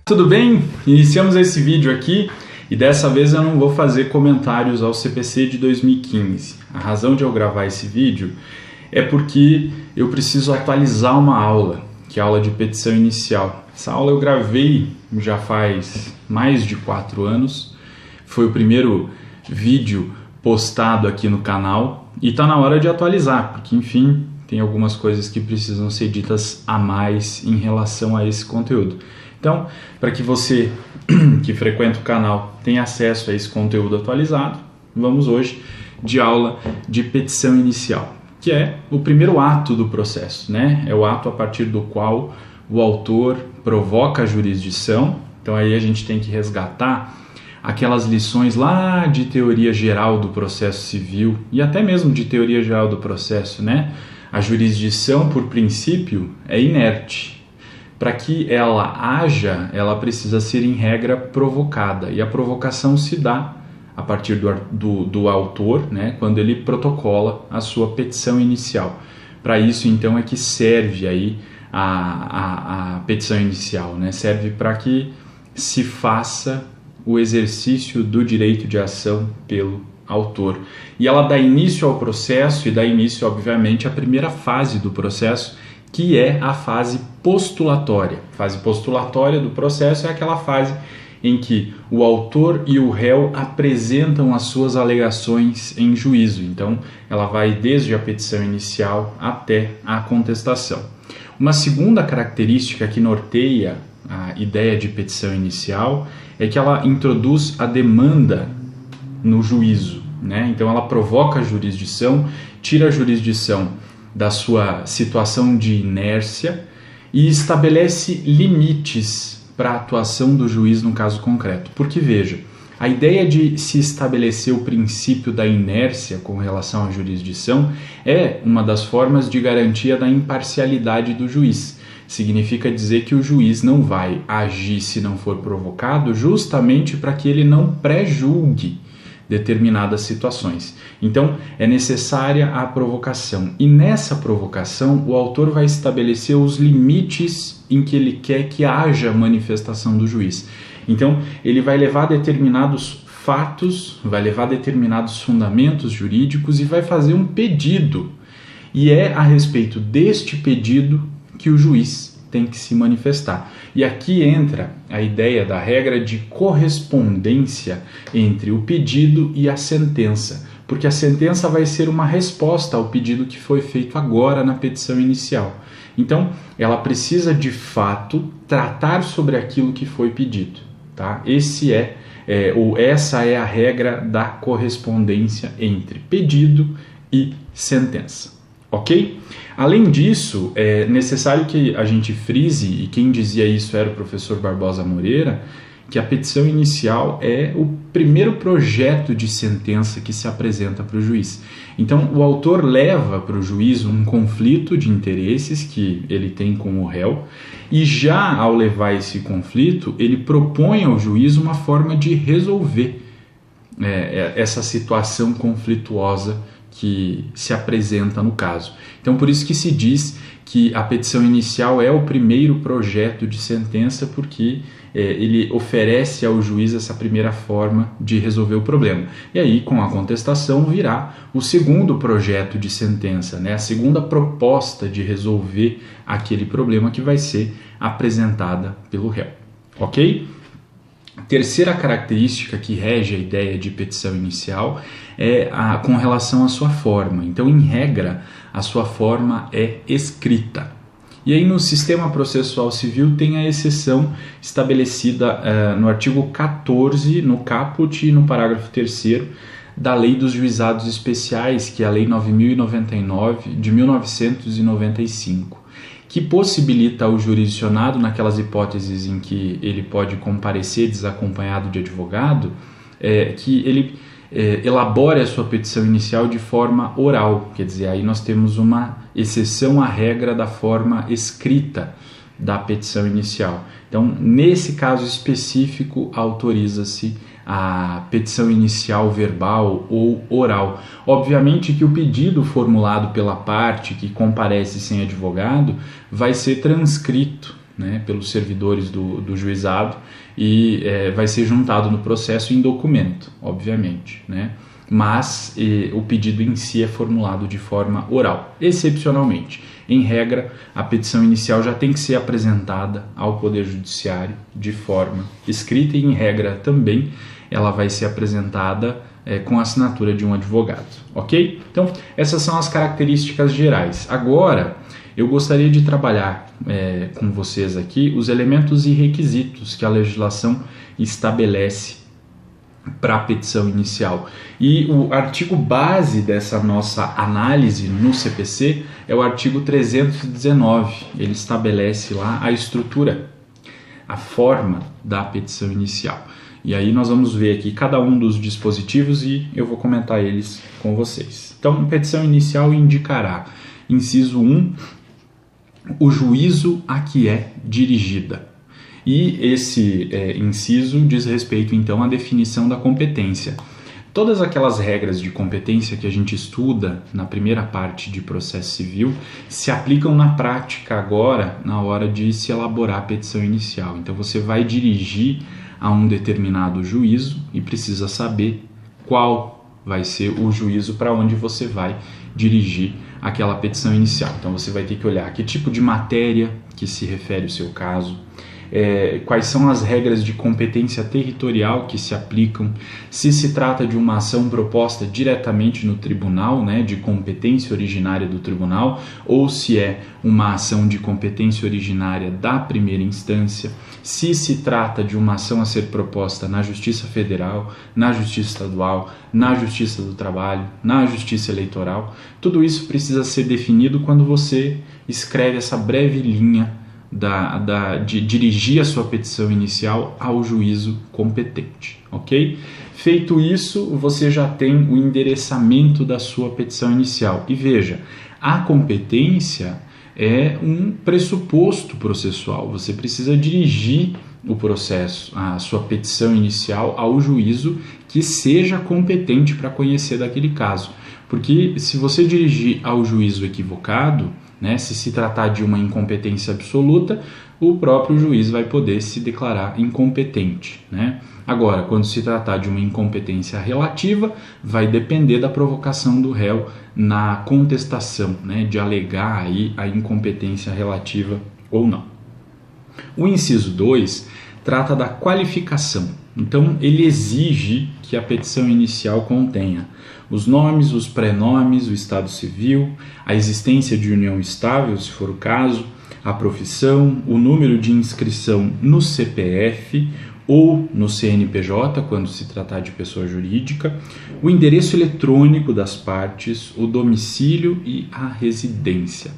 Tudo bem? Iniciamos esse vídeo aqui e dessa vez eu não vou fazer comentários ao CPC de 2015. A razão de eu gravar esse vídeo é porque eu preciso atualizar uma aula, que é a aula de petição inicial. Essa aula eu gravei já faz mais de 4 anos, foi o primeiro vídeo postado aqui no canal e está na hora de atualizar, porque enfim, tem algumas coisas que precisam ser ditas a mais em relação a esse conteúdo. Então, para que você que frequenta o canal tenha acesso a esse conteúdo atualizado, vamos hoje de aula de petição inicial, que é o primeiro ato do processo, né? É o ato a partir do qual o autor provoca a jurisdição. Então aí a gente tem que resgatar aquelas lições lá de teoria geral do processo civil e até mesmo de teoria geral do processo, né? A jurisdição, por princípio, é inerte. Para que ela haja, ela precisa ser, em regra, provocada. E a provocação se dá a partir do autor, né, quando ele protocola a sua petição inicial. Para isso, então, é que serve aí a petição inicial, né? Serve para que se faça o exercício do direito de ação pelo autor. E ela dá início ao processo e dá início, obviamente, à primeira fase do processo, que é a fase postulatória. A fase postulatória do processo é aquela fase em que o autor e o réu apresentam as suas alegações em juízo. Então, ela vai desde a petição inicial até a contestação. Uma segunda característica que norteia a ideia de petição inicial é que ela introduz a demanda no juízo, né? Então, ela provoca a jurisdição, tira a jurisdição da sua situação de inércia e estabelece limites para a atuação do juiz no caso concreto. Porque, veja, a ideia de se estabelecer o princípio da inércia com relação à jurisdição é uma das formas de garantia da imparcialidade do juiz. Significa dizer que o juiz não vai agir se não for provocado, justamente para que ele não pré-julgue determinadas situações. Então, é necessária a provocação. E nessa provocação, o autor vai estabelecer os limites em que ele quer que haja manifestação do juiz. Então, ele vai levar determinados fatos, vai levar determinados fundamentos jurídicos e vai fazer um pedido. E é a respeito deste pedido que o juiz tem que se manifestar. E aqui entra a ideia da regra de correspondência entre o pedido e a sentença, porque a sentença vai ser uma resposta ao pedido que foi feito agora na petição inicial. Então, ela precisa de fato tratar sobre aquilo que foi pedido, tá? Essa é a regra da correspondência entre pedido e sentença. Ok? Além disso, é necessário que a gente frise, e quem dizia isso era o professor Barbosa Moreira, que a petição inicial é o primeiro projeto de sentença que se apresenta para o juiz. Então, o autor leva para o juiz um conflito de interesses que ele tem com o réu, e já ao levar esse conflito, ele propõe ao juiz uma forma de resolver essa situação conflituosa que se apresenta no caso. Então, por isso que se diz que a petição inicial é o primeiro projeto de sentença, porque ele oferece ao juiz essa primeira forma de resolver o problema. E aí, com a contestação, virá o segundo projeto de sentença, né? A segunda proposta de resolver aquele problema que vai ser apresentada pelo réu. Ok? Terceira característica que rege a ideia de petição inicial é com relação à sua forma. Então, em regra, a sua forma é escrita. E aí no sistema processual civil tem a exceção estabelecida no artigo 14, no caput e no parágrafo 3º da Lei dos Juizados Especiais, que é a Lei 9.099 de 1995. Que possibilita ao jurisdicionado, naquelas hipóteses em que ele pode comparecer desacompanhado de advogado, que ele elabore a sua petição inicial de forma oral. Quer dizer, aí nós temos uma exceção à regra da forma escrita da petição inicial. Então, nesse caso específico, autoriza-se a petição inicial verbal ou oral. Obviamente que o pedido formulado pela parte que comparece sem advogado vai ser transcrito né, pelos servidores do juizado e vai ser juntado no processo em documento, obviamente, né? Mas o pedido em si é formulado de forma oral, excepcionalmente. Em regra, a petição inicial já tem que ser apresentada ao Poder Judiciário de forma escrita e, em regra, também ela vai ser apresentada com a assinatura de um advogado, ok? Então, essas são as características gerais. Agora, eu gostaria de trabalhar com vocês aqui os elementos e requisitos que a legislação estabelece para a petição inicial. E o artigo base dessa nossa análise no CPC é o artigo 319. Ele estabelece lá a estrutura, a forma da petição inicial. E aí nós vamos ver aqui cada um dos dispositivos e eu vou comentar eles com vocês. Então, petição inicial indicará, inciso 1, o juízo a que é dirigida. E esse inciso diz respeito, então, à definição da competência. Todas aquelas regras de competência que a gente estuda na primeira parte de processo civil se aplicam na prática agora, na hora de se elaborar a petição inicial. Então, você vai dirigir a um determinado juízo e precisa saber qual vai ser o juízo para onde você vai dirigir aquela petição inicial. Então, você vai ter que olhar que tipo de matéria que se refere o seu caso, quais são as regras de competência territorial que se aplicam, se trata de uma ação proposta diretamente no tribunal, né, de competência originária do tribunal, ou se é uma ação de competência originária da primeira instância, se trata de uma ação a ser proposta na Justiça Federal, na Justiça Estadual, na Justiça do Trabalho, na Justiça Eleitoral. Tudo isso precisa ser definido quando você escreve essa breve linha de dirigir a sua petição inicial ao juízo competente, ok? Feito isso, você já tem o endereçamento da sua petição inicial. E veja, a competência é um pressuposto processual. Você precisa dirigir o processo, a sua petição inicial ao juízo que seja competente para conhecer daquele caso. Porque se você dirigir ao juízo equivocado, né, se tratar de uma incompetência absoluta, o próprio juiz vai poder se declarar incompetente, né? Agora, quando se tratar de uma incompetência relativa, vai depender da provocação do réu na contestação, né, de alegar aí a incompetência relativa ou não. O inciso 2 trata da qualificação. Então, ele exige que a petição inicial contenha os nomes, os prenomes, o estado civil, a existência de união estável, se for o caso, a profissão, o número de inscrição no CPF ou no CNPJ, quando se tratar de pessoa jurídica, o endereço eletrônico das partes, o domicílio e a residência.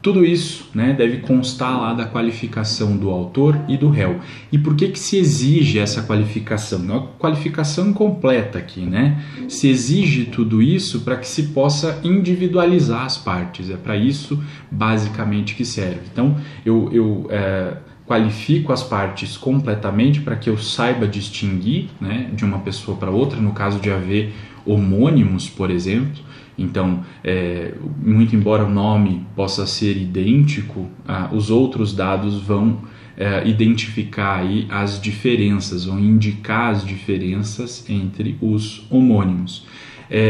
Tudo isso, né, deve constar lá da qualificação do autor e do réu. E por que se exige essa qualificação? Uma qualificação completa aqui, né? Se exige tudo isso para que se possa individualizar as partes. É para isso, basicamente, que serve. Então, eu qualifico as partes completamente para que eu saiba distinguir, né, de uma pessoa para outra, no caso de haver homônimos, por exemplo. Então, muito embora o nome possa ser idêntico, os outros dados vão identificar aí as diferenças, vão indicar as diferenças entre os homônimos.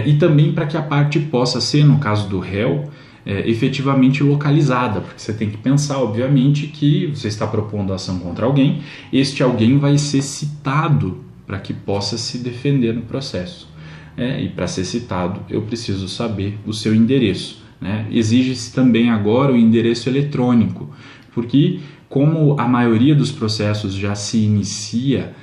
E também para que a parte possa ser, no caso do réu, efetivamente localizada, porque você tem que pensar, obviamente, que você está propondo ação contra alguém, este alguém vai ser citado para que possa se defender no processo. E para ser citado, eu preciso saber o seu endereço, né? Exige-se também agora o endereço eletrônico, porque como a maioria dos processos já se inicia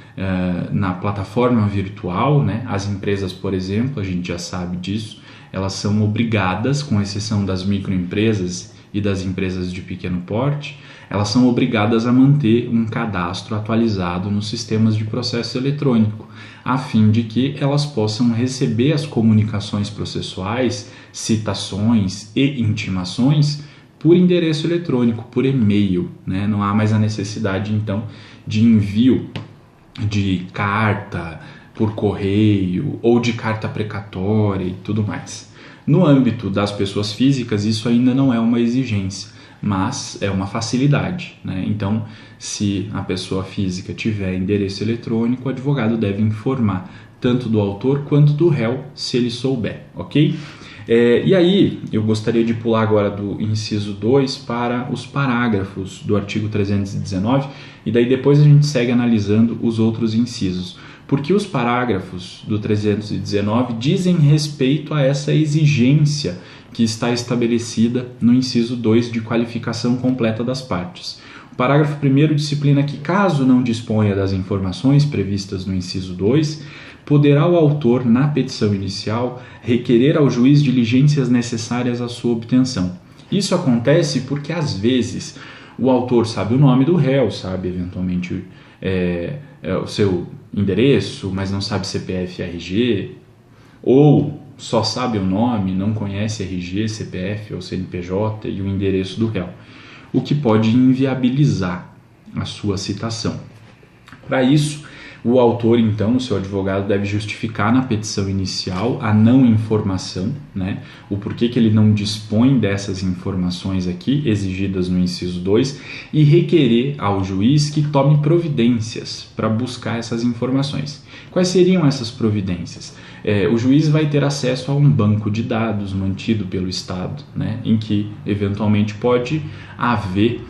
na plataforma virtual, né? As empresas, por exemplo, a gente já sabe disso, elas são obrigadas, com exceção das microempresas e das empresas de pequeno porte, elas são obrigadas a manter um cadastro atualizado nos sistemas de processo eletrônico, a fim de que elas possam receber as comunicações processuais, citações e intimações por endereço eletrônico, por e-mail, né? Não há mais a necessidade, então, de envio de carta por correio ou de carta precatória e tudo mais. No âmbito das pessoas físicas, isso ainda não é uma exigência, mas é uma facilidade, né? Então, se a pessoa física tiver endereço eletrônico, o advogado deve informar tanto do autor quanto do réu, se ele souber, ok? E aí, eu gostaria de pular agora do inciso 2 para os parágrafos do artigo 319, e daí depois a gente segue analisando os outros incisos. Porque os parágrafos do 319 dizem respeito a essa exigência que está estabelecida no inciso 2 de qualificação completa das partes. O parágrafo 1º disciplina que, caso não disponha das informações previstas no inciso 2, poderá o autor, na petição inicial, requerer ao juiz diligências necessárias à sua obtenção. Isso acontece porque, às vezes, o autor sabe o nome do réu, sabe eventualmente o seu endereço, mas não sabe CPF e RG, ou só sabe o nome, não conhece RG, CPF ou CNPJ e o endereço do réu, o que pode inviabilizar a sua citação. Para isso, o autor, então, o seu advogado, deve justificar na petição inicial a não informação, né? O porquê que ele não dispõe dessas informações aqui, exigidas no inciso 2, e requerer ao juiz que tome providências para buscar essas informações. Quais seriam essas providências? O juiz vai ter acesso a um banco de dados mantido pelo Estado, né? Em que, eventualmente, pode haver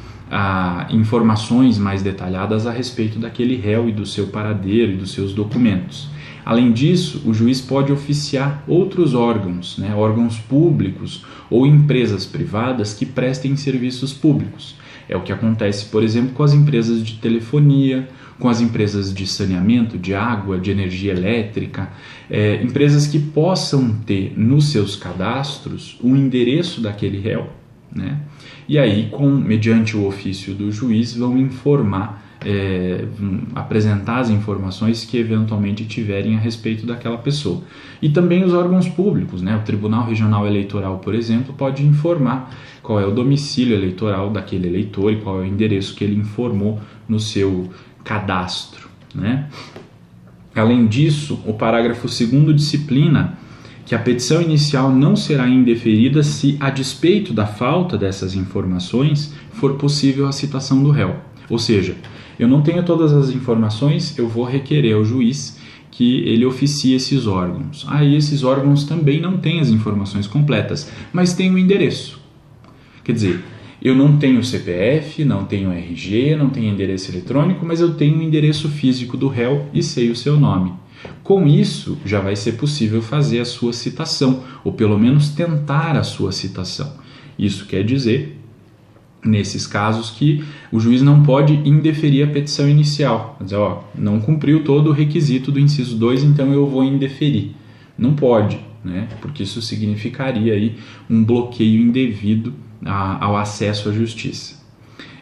informações mais detalhadas a respeito daquele réu e do seu paradeiro e dos seus documentos. Além disso, o juiz pode oficiar outros órgãos, né, órgãos públicos ou empresas privadas que prestem serviços públicos. É o que acontece, por exemplo, com as empresas de telefonia, com as empresas de saneamento, de água, de energia elétrica, empresas que possam ter nos seus cadastros o endereço daquele réu, né? E aí, mediante o ofício do juiz, vão informar, apresentar as informações que eventualmente tiverem a respeito daquela pessoa. E também os órgãos públicos, né? O Tribunal Regional Eleitoral, por exemplo, pode informar qual é o domicílio eleitoral daquele eleitor e qual é o endereço que ele informou no seu cadastro, né? Além disso, o parágrafo 2º disciplina que a petição inicial não será indeferida se, a despeito da falta dessas informações, for possível a citação do réu. Ou seja, eu não tenho todas as informações, eu vou requerer ao juiz que ele oficie esses órgãos. Aí esses órgãos também não têm as informações completas, mas têm o endereço. Quer dizer, eu não tenho CPF, não tenho RG, não tenho endereço eletrônico, mas eu tenho o endereço físico do réu e sei o seu nome. Com isso, já vai ser possível fazer a sua citação, ou pelo menos tentar a sua citação. Isso quer dizer, nesses casos, que o juiz não pode indeferir a petição inicial. Quer dizer, não cumpriu todo o requisito do inciso 2, então eu vou indeferir. Não pode, né? Porque isso significaria aí um bloqueio indevido ao acesso à justiça.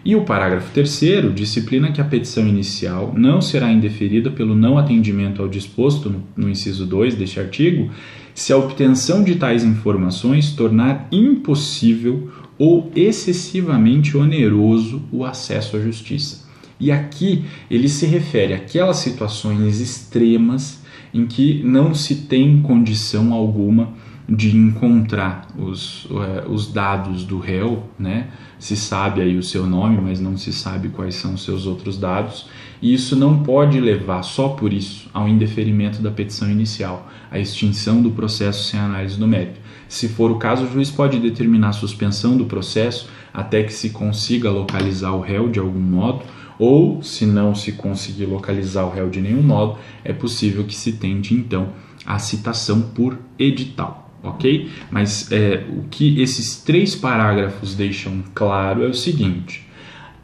E o parágrafo 3º disciplina que a petição inicial não será indeferida pelo não atendimento ao disposto no inciso 2 deste artigo, se a obtenção de tais informações tornar impossível ou excessivamente oneroso o acesso à justiça. E aqui ele se refere àquelas situações extremas em que não se tem condição alguma de encontrar os dados do réu, né? Se sabe aí o seu nome, mas não se sabe quais são os seus outros dados, e isso não pode levar só por isso ao indeferimento da petição inicial, à extinção do processo sem análise do mérito. Se for o caso, o juiz pode determinar a suspensão do processo até que se consiga localizar o réu de algum modo, ou, se não se conseguir localizar o réu de nenhum modo, é possível que se tente então a citação por edital. Ok? Mas o que esses 3 parágrafos deixam claro é o seguinte: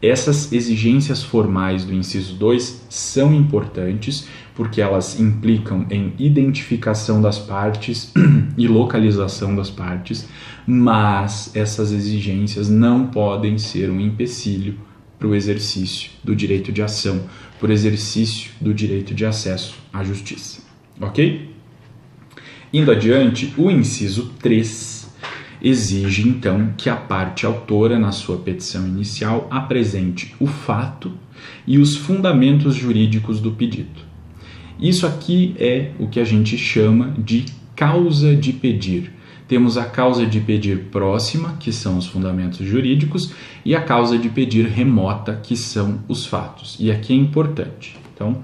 essas exigências formais do inciso 2 são importantes porque elas implicam em identificação das partes e localização das partes, mas essas exigências não podem ser um empecilho para o exercício do direito de ação, para o exercício do direito de acesso à justiça. Ok? Indo adiante, o inciso 3 exige, então, que a parte autora, na sua petição inicial, apresente o fato e os fundamentos jurídicos do pedido. Isso aqui é o que a gente chama de causa de pedir. temos a causa de pedir próxima, que são os fundamentos jurídicos, e a causa de pedir remota, que são os fatos. E aqui é importante. Então,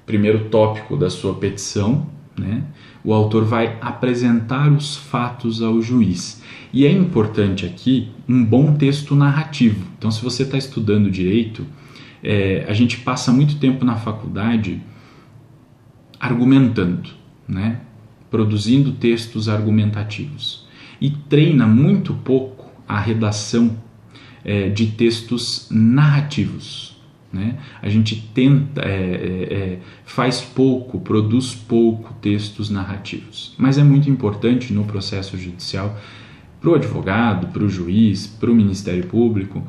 primeiro tópico da sua petição, né? O autor vai apresentar os fatos ao juiz. E é importante aqui um bom texto narrativo. Então, se você está estudando direito, a gente passa muito tempo na faculdade argumentando, né? Produzindo textos argumentativos. E treina muito pouco a redação de textos narrativos. Né? A gente faz pouco, produz pouco textos narrativos. Mas é muito importante no processo judicial, para o advogado, para o juiz, para o Ministério Público,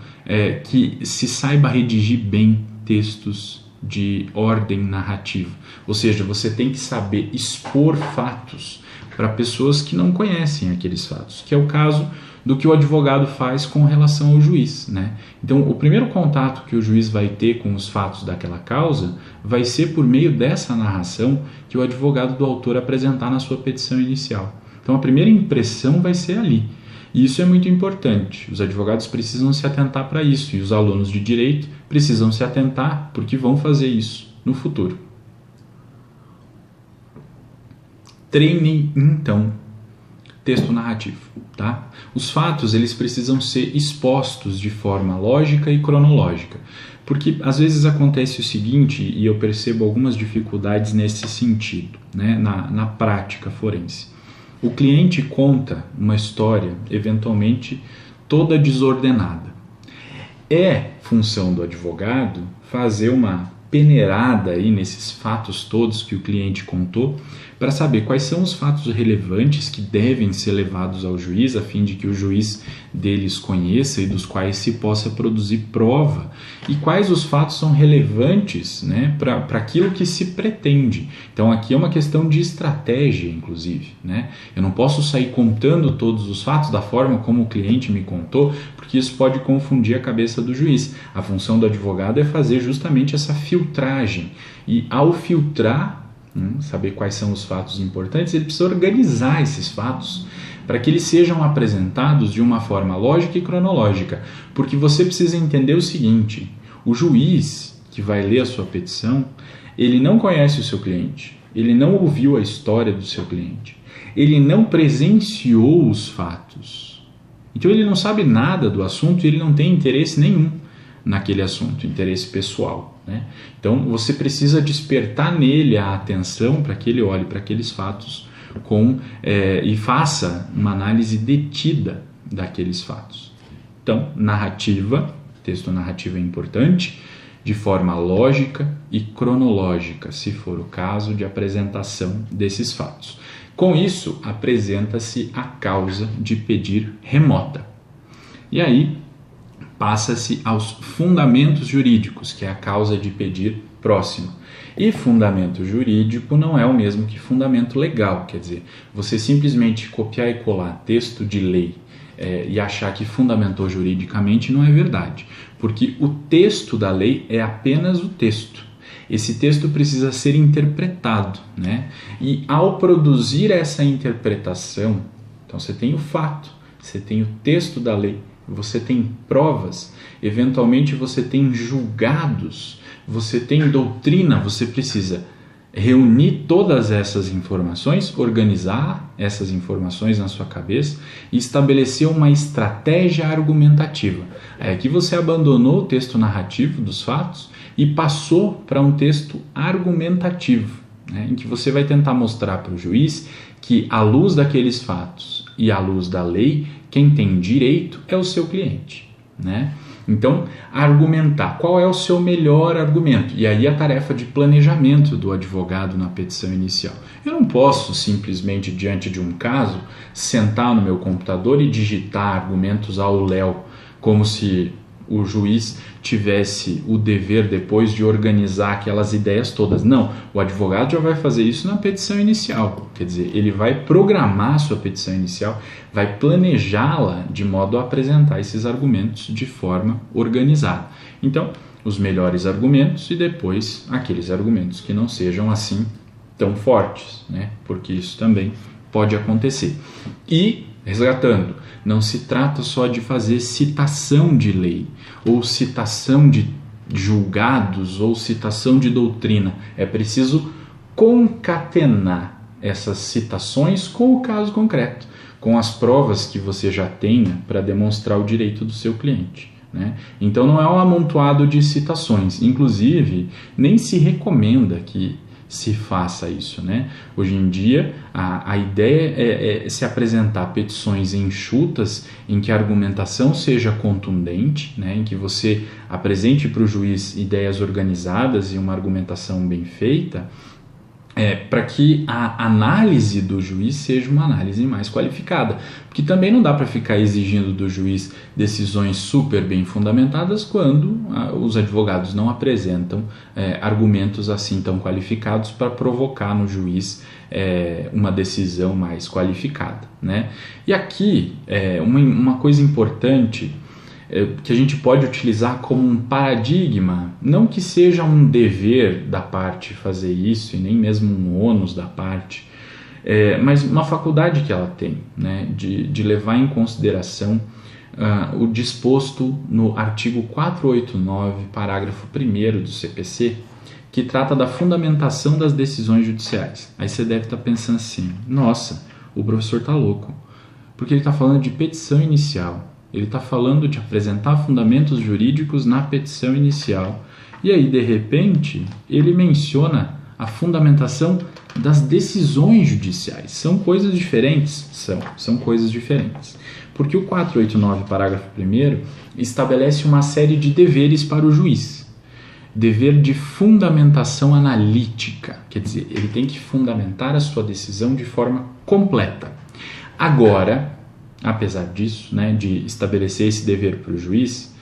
que se saiba redigir bem textos de ordem narrativa. Ou seja, você tem que saber expor fatos para pessoas que não conhecem aqueles fatos, que é o caso do que o advogado faz com relação ao juiz, né? Então, o primeiro contato que o juiz vai ter com os fatos daquela causa vai ser por meio dessa narração que o advogado do autor apresentar na sua petição inicial. Então, a primeira impressão vai ser ali. E isso é muito importante. Os advogados precisam se atentar para isso e os alunos de direito precisam se atentar porque vão fazer isso no futuro. Treine, então, texto narrativo, tá? Os fatos, eles precisam ser expostos de forma lógica e cronológica, porque às vezes acontece o seguinte, e eu percebo algumas dificuldades nesse sentido, né, na prática forense. O cliente conta uma história, eventualmente, toda desordenada. É função do advogado fazer uma peneirada aí nesses fatos todos que o cliente contou, para saber quais são os fatos relevantes que devem ser levados ao juiz, a fim de que o juiz deles conheça e dos quais se possa produzir prova, e quais os fatos são relevantes, né, para aquilo que se pretende. Então aqui é uma questão de estratégia, inclusive, né? Eu não posso sair contando todos os fatos da forma como o cliente me contou, porque isso pode confundir a cabeça do juiz. A função do advogado é fazer justamente essa filtragem, e ao filtrar, saber quais são os fatos importantes, ele precisa organizar esses fatos para que eles sejam apresentados de uma forma lógica e cronológica, porque você precisa entender o seguinte: o juiz que vai ler a sua petição, ele não conhece o seu cliente, ele não ouviu a história do seu cliente, ele não presenciou os fatos, então ele não sabe nada do assunto e ele não tem interesse nenhum naquele assunto, interesse pessoal. Né? Então você precisa despertar nele a atenção para que ele olhe para aqueles fatos e faça uma análise detida daqueles fatos. Então, narrativa, texto narrativo é importante, de forma lógica e cronológica, se for o caso de apresentação desses fatos. Com isso, apresenta-se a causa de pedir remota. E aí, passa-se aos fundamentos jurídicos, que é a causa de pedir próximo. E fundamento jurídico não é o mesmo que fundamento legal, quer dizer, você simplesmente copiar e colar texto de lei e achar que fundamentou juridicamente não é verdade, porque o texto da lei é apenas o texto. Esse texto precisa ser interpretado, né? E ao produzir essa interpretação, então você tem o fato, você tem o texto da lei, você tem provas, eventualmente você tem julgados, você tem doutrina, você precisa reunir todas essas informações, organizar essas informações na sua cabeça e estabelecer uma estratégia argumentativa. Aqui você abandonou o texto narrativo dos fatos e passou para um texto argumentativo, né, em que você vai tentar mostrar para o juiz que, à luz daqueles fatos e à luz da lei, quem tem direito é o seu cliente, né? Então, argumentar. Qual é o seu melhor argumento? E aí a tarefa de planejamento do advogado na petição inicial. Eu não posso simplesmente, diante de um caso, sentar no meu computador e digitar argumentos ao léu, como se o juiz tivesse o dever depois de organizar aquelas ideias todas. Não, o advogado já vai fazer isso na petição inicial. Quer dizer, ele vai programar a sua petição inicial, vai planejá-la de modo a apresentar esses argumentos de forma organizada. Então, os melhores argumentos e depois aqueles argumentos que não sejam assim tão fortes, né? Porque isso também pode acontecer. E resgatando, não se trata só de fazer citação de lei, ou citação de julgados, ou citação de doutrina. É preciso concatenar essas citações com o caso concreto, com as provas que você já tenha para demonstrar o direito do seu cliente, né? Então não é um amontoado de citações, inclusive nem se recomenda que se faça isso, né? Hoje em dia a ideia é se apresentar petições enxutas em que a argumentação seja contundente, né? Em que você apresente para o juiz ideias organizadas e uma argumentação bem feita, para que a análise do juiz seja uma análise mais qualificada. Porque também não dá para ficar exigindo do juiz decisões super bem fundamentadas quando os advogados não apresentam argumentos assim tão qualificados para provocar no juiz uma decisão mais qualificada, né? E aqui, uma coisa importante que a gente pode utilizar como um paradigma, não que seja um dever da parte fazer isso e nem mesmo um ônus da parte, mas uma faculdade que ela tem, né, de levar em consideração o disposto no artigo 489, parágrafo 1º do CPC, que trata da fundamentação das decisões judiciais. Aí você deve estar pensando assim, nossa, o professor está louco, porque ele está falando de petição inicial. Ele está falando de apresentar fundamentos jurídicos na petição inicial. E aí, de repente, ele menciona a fundamentação das decisões judiciais. São coisas diferentes? São coisas diferentes. Porque o 489, parágrafo 1º, estabelece uma série de deveres para o juiz. Dever de fundamentação analítica. Quer dizer, ele tem que fundamentar a sua decisão de forma completa. Agora, apesar disso, né, de estabelecer esse dever para o juiz,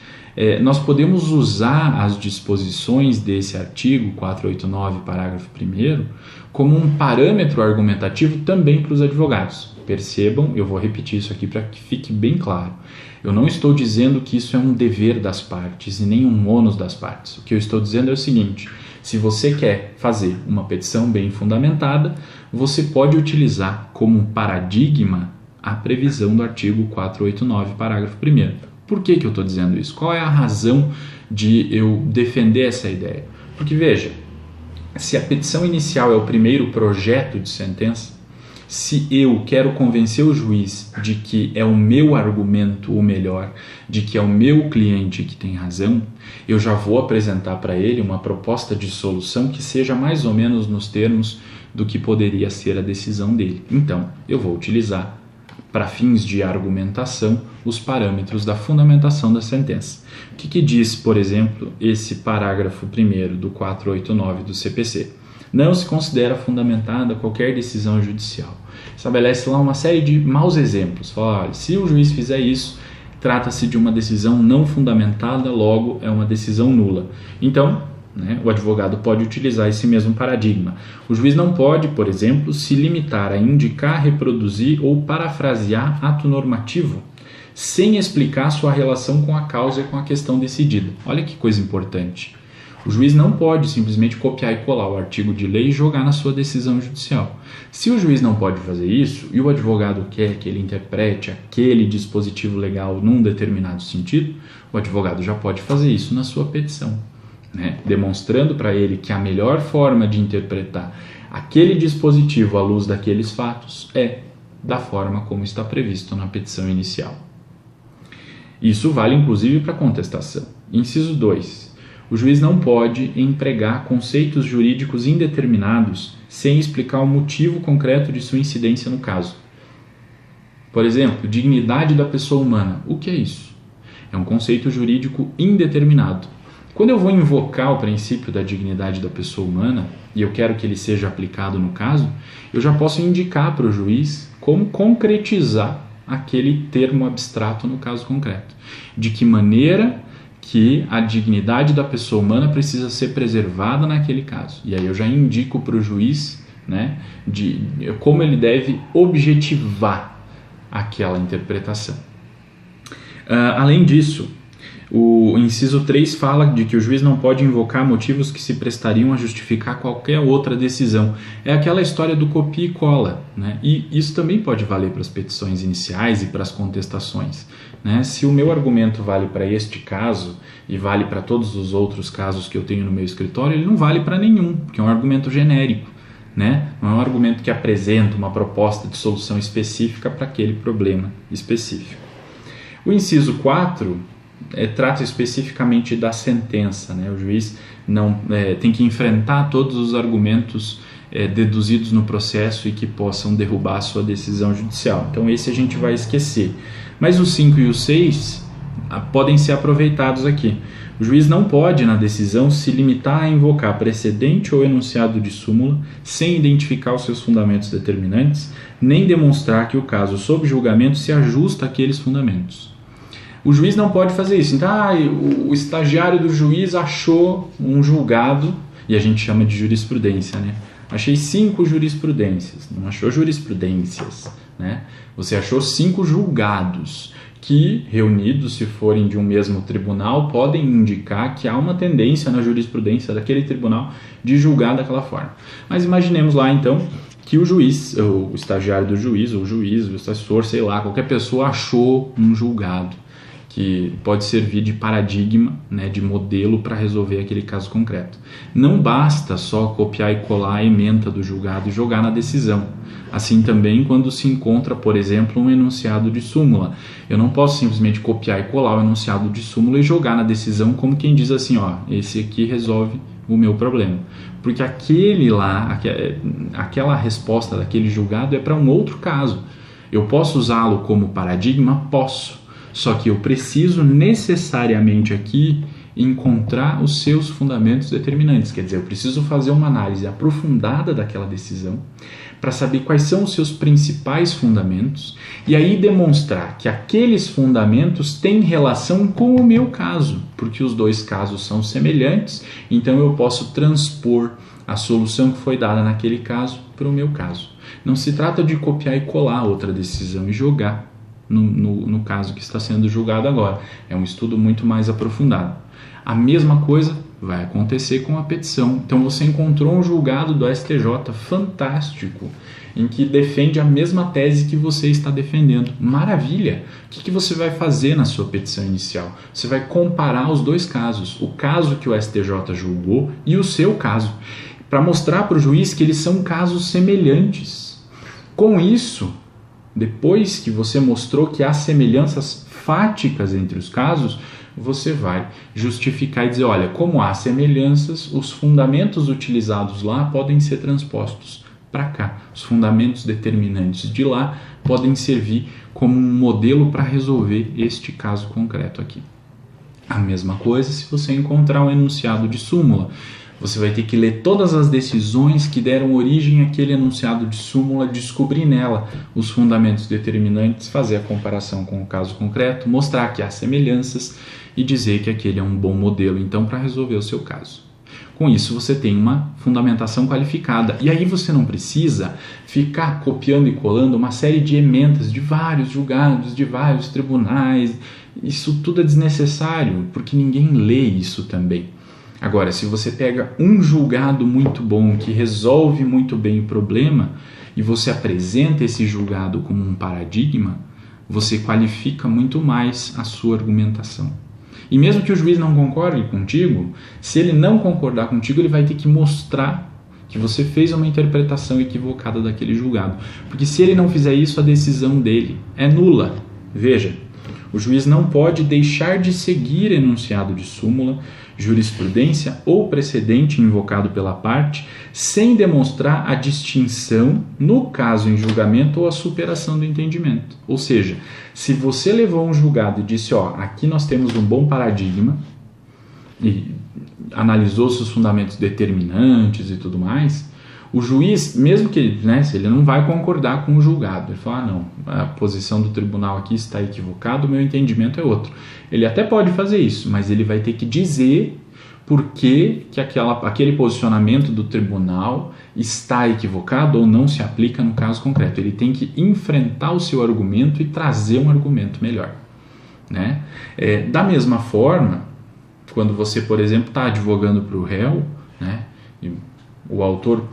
nós podemos usar as disposições desse artigo 489, parágrafo 1º, como um parâmetro argumentativo também para os advogados. Percebam, eu vou repetir isso aqui para que fique bem claro. Eu não estou dizendo que isso é um dever das partes e nem um ônus das partes. O que eu estou dizendo é o seguinte: se você quer fazer uma petição bem fundamentada, você pode utilizar como um paradigma a previsão do artigo 489, parágrafo 1º. Por que eu estou dizendo isso? Qual é a razão de eu defender essa ideia? Porque, veja, se a petição inicial é o primeiro projeto de sentença, se eu quero convencer o juiz de que é o meu argumento o melhor, de que é o meu cliente que tem razão, eu já vou apresentar para ele uma proposta de solução que seja mais ou menos nos termos do que poderia ser a decisão dele. Então, eu vou utilizar, para fins de argumentação, os parâmetros da fundamentação da sentença. O que diz, por exemplo, esse parágrafo 1º do 489 do CPC? Não se considera fundamentada qualquer decisão judicial. Estabelece lá uma série de maus exemplos. Fala, olha, se o juiz fizer isso, trata-se de uma decisão não fundamentada, logo é uma decisão nula. Então, o advogado pode utilizar esse mesmo paradigma. O juiz não pode, por exemplo, se limitar a indicar, reproduzir ou parafrasear ato normativo sem explicar sua relação com a causa e com a questão decidida. Olha que coisa importante. O juiz não pode simplesmente copiar e colar o artigo de lei e jogar na sua decisão judicial. Se o juiz não pode fazer isso e o advogado quer que ele interprete aquele dispositivo legal num determinado sentido, o advogado já pode fazer isso na sua petição, demonstrando para ele que a melhor forma de interpretar aquele dispositivo à luz daqueles fatos é da forma como está previsto na petição inicial. Isso vale inclusive para contestação. Inciso 2. O juiz não pode empregar conceitos jurídicos indeterminados sem explicar o motivo concreto de sua incidência no caso. Por exemplo, dignidade da pessoa humana. O que é isso? É um conceito jurídico indeterminado. Quando eu vou invocar o princípio da dignidade da pessoa humana e eu quero que ele seja aplicado no caso, eu já posso indicar para o juiz como concretizar aquele termo abstrato no caso concreto. De que maneira que a dignidade da pessoa humana precisa ser preservada naquele caso. E aí eu já indico para o juiz de como ele deve objetivar aquela interpretação. Além disso, O inciso 3 fala de que o juiz não pode invocar motivos que se prestariam a justificar qualquer outra decisão. É aquela história do copia e cola, né? E isso também pode valer para as petições iniciais e para as contestações, né? Se o meu argumento vale para este caso e vale para todos os outros casos que eu tenho no meu escritório, ele não vale para nenhum, porque é um argumento genérico, né? Não é um argumento que apresenta uma proposta de solução específica para aquele problema específico. O inciso 4 trata especificamente da sentença, né? O juiz não tem que enfrentar todos os argumentos deduzidos no processo e que possam derrubar a sua decisão judicial. Então esse a gente vai esquecer. Mas os 5 e os 6 podem ser aproveitados aqui. O juiz não pode, na decisão, se limitar a invocar precedente ou enunciado de súmula sem identificar os seus fundamentos determinantes, nem demonstrar que o caso sob julgamento se ajusta àqueles fundamentos. O juiz não pode fazer isso. Então, o estagiário do juiz achou um julgado, e a gente chama de jurisprudência, né? Achei 5 jurisprudências, não achou jurisprudências, né? Você achou 5 julgados que, reunidos, se forem de um mesmo tribunal, podem indicar que há uma tendência na jurisprudência daquele tribunal de julgar daquela forma. Mas imaginemos lá, então, que o juiz, o estagiário do juiz, ou o juiz, o assessor, sei lá, qualquer pessoa achou um julgado que pode servir de paradigma, né, de modelo para resolver aquele caso concreto. Não basta só copiar e colar a ementa do julgado e jogar na decisão. Assim também quando se encontra, por exemplo, um enunciado de súmula. Eu não posso simplesmente copiar e colar o enunciado de súmula e jogar na decisão como quem diz assim, ó, esse aqui resolve o meu problema. Porque aquele lá, aquela resposta daquele julgado é para um outro caso. Eu posso usá-lo como paradigma? Posso. Só que eu preciso necessariamente aqui encontrar os seus fundamentos determinantes. Quer dizer, eu preciso fazer uma análise aprofundada daquela decisão para saber quais são os seus principais fundamentos e aí demonstrar que aqueles fundamentos têm relação com o meu caso, porque os dois casos são semelhantes, então eu posso transpor a solução que foi dada naquele caso para o meu caso. Não se trata de copiar e colar outra decisão e jogar no caso que está sendo julgado agora. É um estudo muito mais aprofundado. A mesma coisa vai acontecer com a petição. Então você encontrou um julgado do STJ fantástico, em que defende a mesma tese que você está defendendo. Maravilha! O que você vai fazer na sua petição inicial? Você vai comparar os dois casos, o caso que o STJ julgou e o seu caso, para mostrar para o juiz que eles são casos semelhantes. Com isso, depois que você mostrou que há semelhanças fáticas entre os casos, você vai justificar e dizer, olha, como há semelhanças, os fundamentos utilizados lá podem ser transpostos para cá. Os fundamentos determinantes de lá podem servir como um modelo para resolver este caso concreto aqui. A mesma coisa se você encontrar um enunciado de súmula. Você vai ter que ler todas as decisões que deram origem àquele enunciado de súmula, descobrir nela os fundamentos determinantes, fazer a comparação com o caso concreto, mostrar que há semelhanças e dizer que aquele é um bom modelo, então, para resolver o seu caso. Com isso, você tem uma fundamentação qualificada. E aí você não precisa ficar copiando e colando uma série de ementas de vários julgados, de vários tribunais. Isso tudo é desnecessário, porque ninguém lê isso também. Agora, se você pega um julgado muito bom, que resolve muito bem o problema, e você apresenta esse julgado como um paradigma, você qualifica muito mais a sua argumentação. E mesmo que o juiz não concorde contigo, se ele não concordar contigo, ele vai ter que mostrar que você fez uma interpretação equivocada daquele julgado. Porque se ele não fizer isso, a decisão dele é nula. Veja, o juiz não pode deixar de seguir enunciado de súmula, jurisprudência ou precedente invocado pela parte, sem demonstrar a distinção no caso em julgamento ou a superação do entendimento. Ou seja, se você levou um julgado e disse, ó, aqui nós temos um bom paradigma, e analisou seus fundamentos determinantes e tudo mais, o juiz, mesmo que, se ele não vai concordar com o julgado, ele fala, não, a posição do tribunal aqui está equivocada, o meu entendimento é outro. Ele até pode fazer isso, mas ele vai ter que dizer por que aquele posicionamento do tribunal está equivocado ou não se aplica no caso concreto. Ele tem que enfrentar o seu argumento e trazer um argumento melhor. né? Da mesma forma, quando você, por exemplo, está advogando para o réu, né? E o autor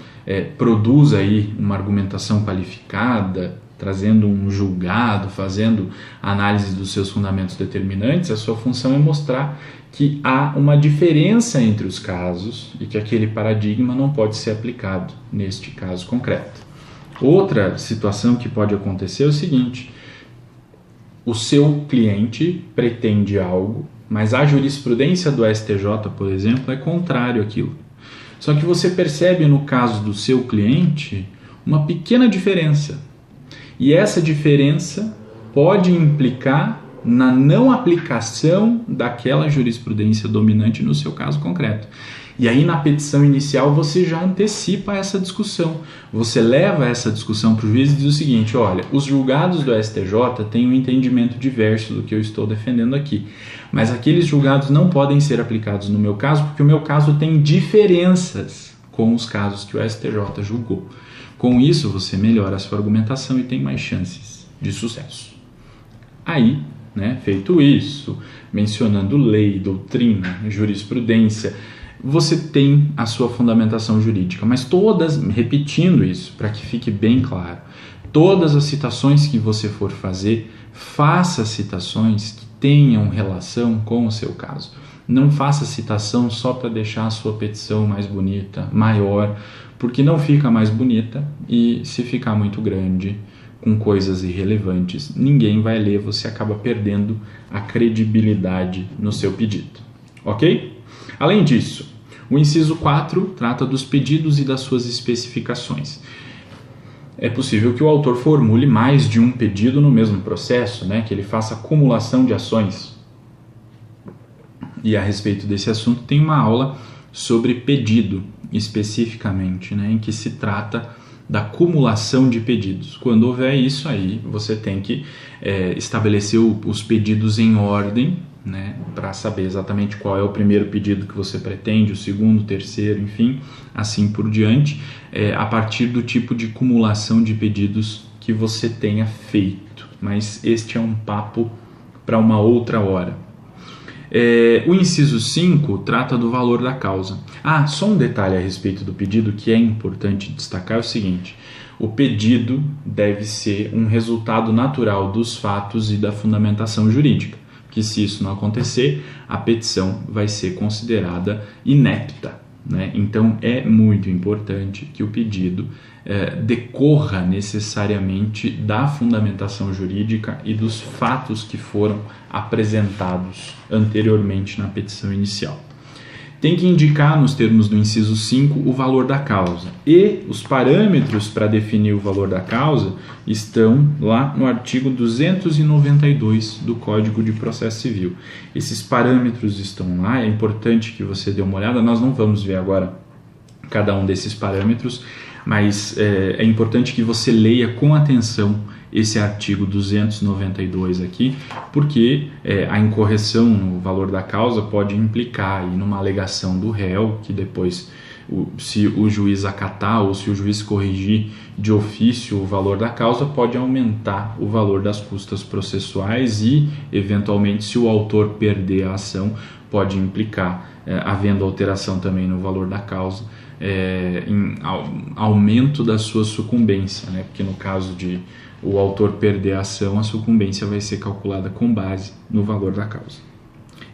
produz aí uma argumentação qualificada, trazendo um julgado, fazendo análise dos seus fundamentos determinantes, a sua função é mostrar que há uma diferença entre os casos e que aquele paradigma não pode ser aplicado neste caso concreto. Outra situação que pode acontecer é o seguinte: o seu cliente pretende algo, mas a jurisprudência do STJ, por exemplo, é contrário àquilo. Só que você percebe no caso do seu cliente uma pequena diferença. E essa diferença pode implicar na não aplicação daquela jurisprudência dominante no seu caso concreto. E aí na petição inicial você já antecipa essa discussão. Você leva essa discussão para o juiz e diz o seguinte: olha, os julgados do STJ têm um entendimento diverso do que eu estou defendendo aqui. Mas aqueles julgados não podem ser aplicados no meu caso porque o meu caso tem diferenças com os casos que o STJ julgou. Com isso, você melhora a sua argumentação e tem mais chances de sucesso. Aí, né, feito isso, mencionando lei, doutrina, jurisprudência, você tem a sua fundamentação jurídica, mas todas, repetindo isso, para que fique bem claro, todas as citações que você for fazer, faça citações que tenham relação com o seu caso. Não faça citação só para deixar a sua petição mais bonita, maior, porque não fica mais bonita e se ficar muito grande, com coisas irrelevantes, ninguém vai ler, você acaba perdendo a credibilidade no seu pedido, ok? Além disso, o inciso 4 trata dos pedidos e das suas especificações. É possível que o autor formule mais de um pedido no mesmo processo, né? Que ele faça acumulação de ações. E a respeito desse assunto tem uma aula sobre pedido, especificamente, né? Em que se trata da acumulação de pedidos. Quando houver isso aí, você tem que estabelecer os pedidos em ordem, né, para saber exatamente qual é o primeiro pedido que você pretende, o segundo, o terceiro, enfim, assim por diante, a partir do tipo de acumulação de pedidos que você tenha feito. Mas este é um papo para uma outra hora. O inciso 5 trata do valor da causa. Só um detalhe a respeito do pedido que é importante destacar é o seguinte: o pedido deve ser um resultado natural dos fatos e da fundamentação jurídica, que se isso não acontecer, a petição vai ser considerada inepta, né? Então é muito importante que o pedido decorra necessariamente da fundamentação jurídica e dos fatos que foram apresentados anteriormente na petição inicial. Tem que indicar nos termos do inciso 5 o valor da causa, e os parâmetros para definir o valor da causa estão lá no artigo 292 do Código de Processo Civil. Esses parâmetros estão lá, é importante que você dê uma olhada. Nós não vamos ver agora cada um desses parâmetros, mas é importante que você leia com atenção esse artigo 292 aqui, porque a incorreção no valor da causa pode implicar aí numa alegação do réu, que depois, se o juiz acatar ou se o juiz corrigir de ofício o valor da causa, pode aumentar o valor das custas processuais e, eventualmente, se o autor perder a ação, pode implicar, havendo alteração também no valor da causa, em aumento da sua sucumbência, né? Porque no caso de o autor perder a ação, a sucumbência vai ser calculada com base no valor da causa.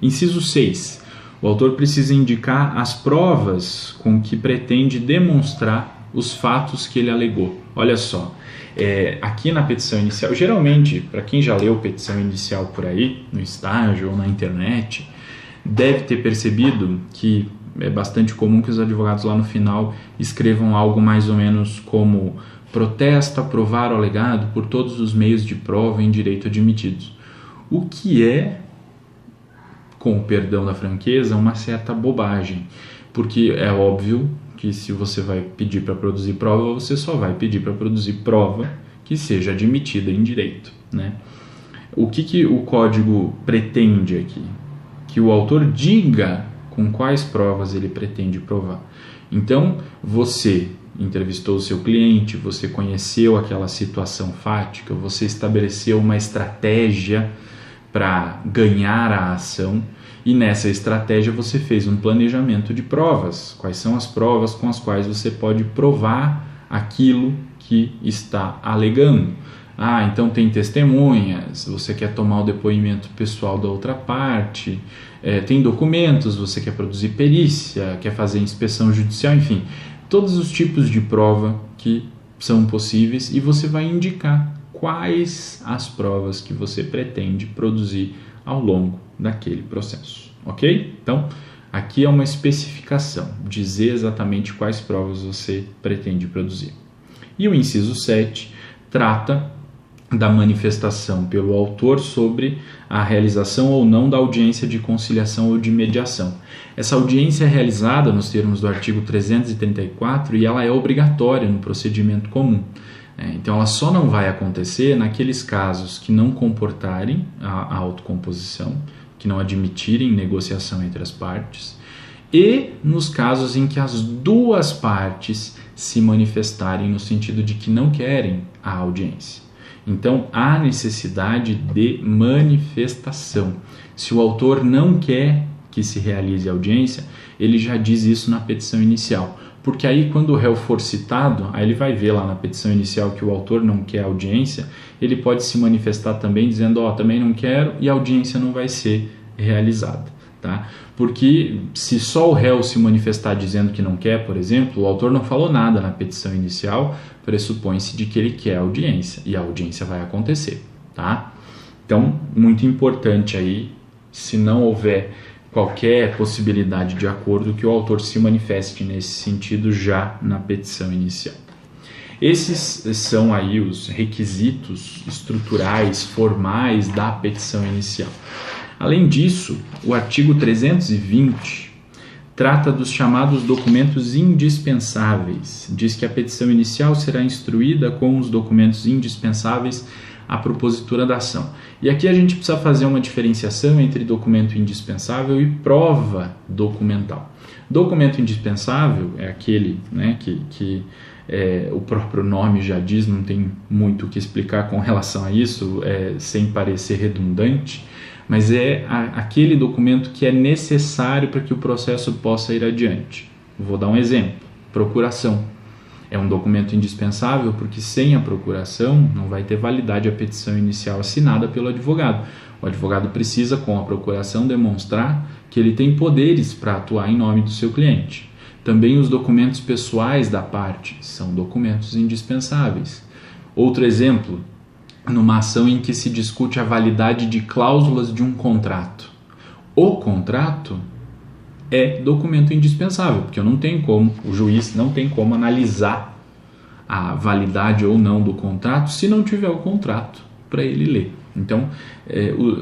Inciso 6. O autor precisa indicar as provas com que pretende demonstrar os fatos que ele alegou. Olha só, aqui na petição inicial, geralmente, para quem já leu petição inicial por aí, no estágio ou na internet, deve ter percebido que é bastante comum que os advogados lá no final escrevam algo mais ou menos como: protesto a provar o alegado por todos os meios de prova em direito admitidos. O que é, com o perdão da franqueza, uma certa bobagem, porque é óbvio que se você vai pedir para produzir prova, você só vai pedir para produzir prova que seja admitida em direito, né? O que o código pretende aqui? Que o autor diga com quais provas ele pretende provar. Então, você entrevistou o seu cliente, você conheceu aquela situação fática, você estabeleceu uma estratégia para ganhar a ação, e nessa estratégia você fez um planejamento de provas. Quais são as provas com as quais você pode provar aquilo que está alegando? Então tem testemunhas, você quer tomar o depoimento pessoal da outra parte, tem documentos, você quer produzir perícia, quer fazer inspeção judicial, enfim, todos os tipos de prova que são possíveis, e você vai indicar quais as provas que você pretende produzir ao longo daquele processo, ok? Então, aqui é uma especificação, dizer exatamente quais provas você pretende produzir. E o inciso 7 trata da manifestação pelo autor sobre a realização ou não da audiência de conciliação ou de mediação. Essa audiência é realizada nos termos do artigo 334 e ela é obrigatória no procedimento comum. Então ela só não vai acontecer naqueles casos que não comportarem a autocomposição, que não admitirem negociação entre as partes, e nos casos em que as duas partes se manifestarem no sentido de que não querem a audiência. Então, há necessidade de manifestação. Se o autor não quer que se realize a audiência, ele já diz isso na petição inicial. Porque aí, quando o réu for citado, aí ele vai ver lá na petição inicial que o autor não quer a audiência, ele pode se manifestar também dizendo, também não quero, e a audiência não vai ser realizada. Tá? Porque se só o réu se manifestar dizendo que não quer, por exemplo, o autor não falou nada na petição inicial, pressupõe-se de que ele quer a audiência, e a audiência vai acontecer. Tá? Então, muito importante aí, se não houver qualquer possibilidade de acordo, que o autor se manifeste nesse sentido já na petição inicial. Esses são aí os requisitos estruturais, formais da petição inicial. Além disso, o artigo 320 trata dos chamados documentos indispensáveis. Diz que a petição inicial será instruída com os documentos indispensáveis à propositura da ação. E aqui a gente precisa fazer uma diferenciação entre documento indispensável e prova documental. Documento indispensável é aquele, né, que o próprio nome já diz, não tem muito o que explicar com relação a isso, sem parecer redundante, mas é aquele documento que é necessário para que o processo possa ir adiante. Vou dar um exemplo: procuração. É um documento indispensável porque sem a procuração não vai ter validade a petição inicial assinada pelo advogado. O advogado precisa, com a procuração, demonstrar que ele tem poderes para atuar em nome do seu cliente. Também os documentos pessoais da parte são documentos indispensáveis. Outro exemplo, numa ação em que se discute a validade de cláusulas de um contrato. O contrato é documento indispensável, porque o juiz não tem como analisar a validade ou não do contrato se não tiver o contrato para ele ler. Então,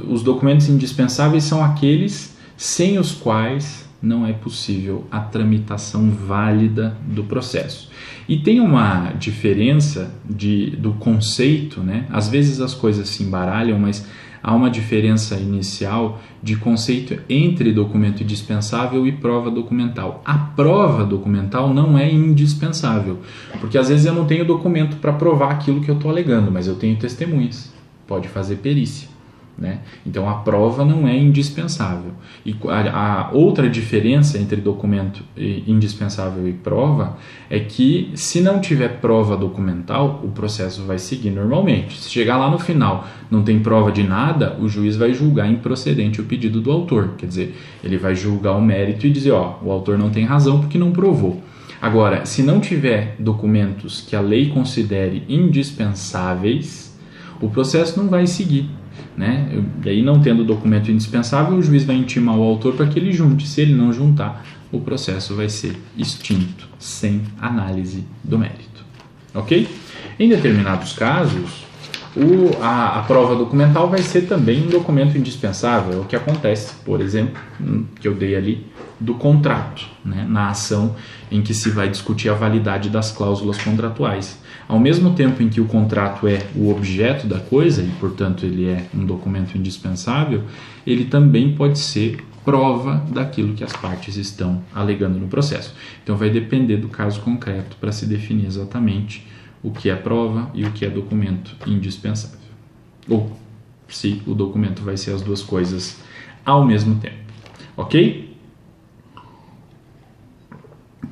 os documentos indispensáveis são aqueles sem os quais não é possível a tramitação válida do processo. E tem uma diferença do conceito, né? Às vezes as coisas se embaralham, mas há uma diferença inicial de conceito entre documento indispensável e prova documental. A prova documental não é indispensável, porque às vezes eu não tenho documento para provar aquilo que eu estou alegando, mas eu tenho testemunhas, pode fazer perícia. Né? Então a prova não é indispensável. E a outra diferença entre documento indispensável e prova é que se não tiver prova documental, o processo vai seguir normalmente. Se chegar lá no final não tem prova de nada, o juiz vai julgar improcedente o pedido do autor. Quer dizer, ele vai julgar o mérito e dizer, o autor não tem razão porque não provou. Agora, se não tiver documentos que a lei considere indispensáveis, o processo não vai seguir. Né? E aí, não tendo documento indispensável, o juiz vai intimar o autor para que ele junte. Se ele não juntar, o processo vai ser extinto, sem análise do mérito. Ok? Em determinados casos, a prova documental vai ser também um documento indispensável. É o que acontece, por exemplo, que eu dei ali, do contrato, né? Na ação em que se vai discutir a validade das cláusulas contratuais. Ao mesmo tempo em que o contrato é o objeto da coisa, e portanto ele é um documento indispensável, ele também pode ser prova daquilo que as partes estão alegando no processo. Então vai depender do caso concreto para se definir exatamente o que é prova e o que é documento indispensável. Ou se o documento vai ser as duas coisas ao mesmo tempo, ok?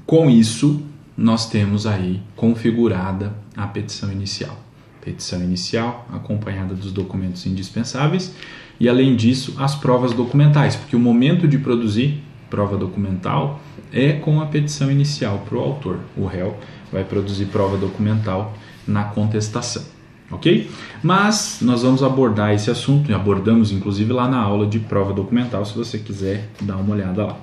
Com isso, nós temos aí configurada a petição inicial. Petição inicial acompanhada dos documentos indispensáveis e, além disso, as provas documentais, porque o momento de produzir prova documental é com a petição inicial para o autor. O réu vai produzir prova documental na contestação, ok? Mas nós vamos abordar esse assunto, e abordamos inclusive lá na aula de prova documental, se você quiser dar uma olhada lá.